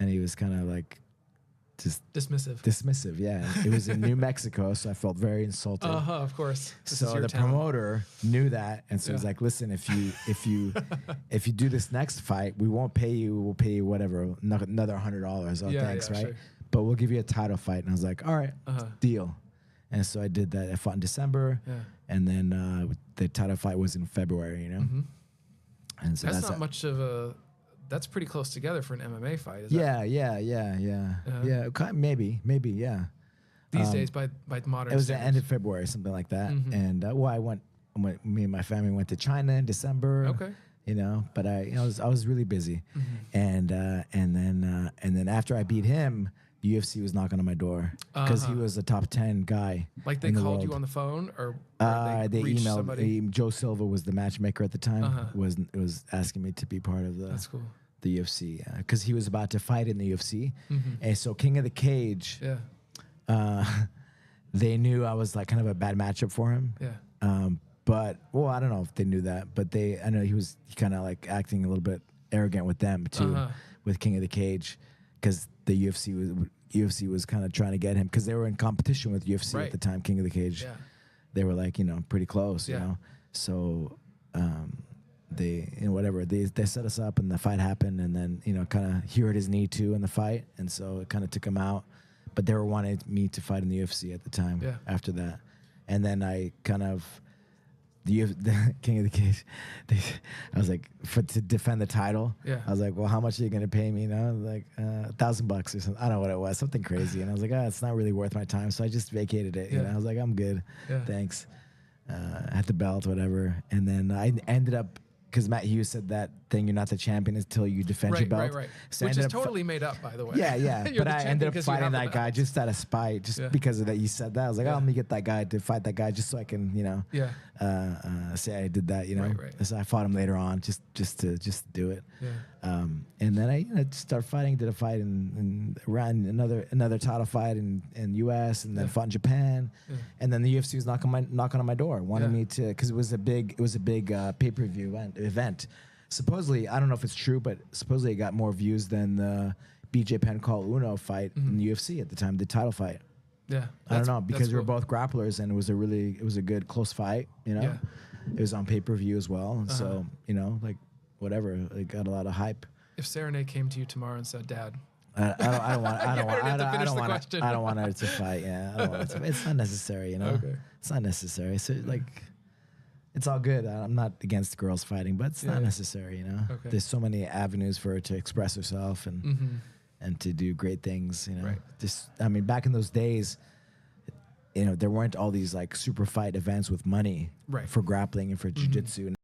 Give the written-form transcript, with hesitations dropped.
and he was kind of like just dismissive. Yeah, it was in New Mexico, so I felt very insulted. Of course. So the promoter knew that, and so he's like, "Listen, if you do this next fight, we won't pay you. We'll pay you whatever, another $100. Oh, thanks, right? Sure. But we'll give you a title fight." And I was like, "All right, deal." And so I did that. I fought in December, and then the title fight was in February. You know, and so that's not much of a. That's pretty close together for an MMA fight. Is yeah. Maybe, yeah. These days, by modern. It was standards. the end of February, something like that. And me and my family went to China in December. Okay. You know, but I was really busy, and then after I beat him, the UFC was knocking on my door because he was a top 10 guy. Like they called you on the phone, or they emailed somebody? Joe Silva was the matchmaker at the time. Was asking me to be part of That's cool. the UFC because he was about to fight in the UFC, and so King of the Cage. They knew I was like kind of a bad matchup for him. But I don't know if they knew that, but I know he kind of like acting a little bit arrogant with them too, with King of the Cage, because the UFC was kind of trying to get him because they were in competition with UFC at the time. King of the Cage, they were like pretty close, you know. So they whatever they set us up and the fight happened, and then kind of he hurt his knee too in the fight, and so it kind of took him out. But they were wanting me to fight in the UFC at the time. After that, and then I kind of. The King of the Cage, I was like, to defend the title. I was like, well, how much are you gonna pay me? Like $1,000 or something. I don't know what it was, something crazy. And I was like, it's not really worth my time. So I just vacated it. I was like, I'm good, thanks. I had the belt, whatever. And then I ended up, because Matt Hughes said that thing, you're not the champion until you defend your belt. Right. So which is totally made up, by the way. Yeah. But I ended up fighting that guy just out of spite, just because of that. You said that. I was like, let me get that guy to fight that guy just so I can, say I did that, Right. So I fought him later on just to do it. And then I started fighting, did a fight and ran another title fight in US, and then fought in Japan. And then the UFC was knocking on my door, wanting me to, because it was a big pay-per-view event. Supposedly, I don't know if it's true, but supposedly it got more views than the BJ Penn Call Uno fight in the UFC at the time, the title fight. Yeah, I don't know, because we were both grapplers, and it was a good close fight. It was on pay-per-view as well, and so like whatever, it got a lot of hype. If Serenade came to you tomorrow and said, "Dad," I don't want her to fight. Yeah, I don't want her to. It's not necessary. Okay. It's not necessary. So like. It's all good. I'm not against girls fighting, but it's not necessary, Okay. There's so many avenues for her to express herself and to do great things, Right. Back in those days, there weren't all these like super fight events with money for grappling and for jiu-jitsu.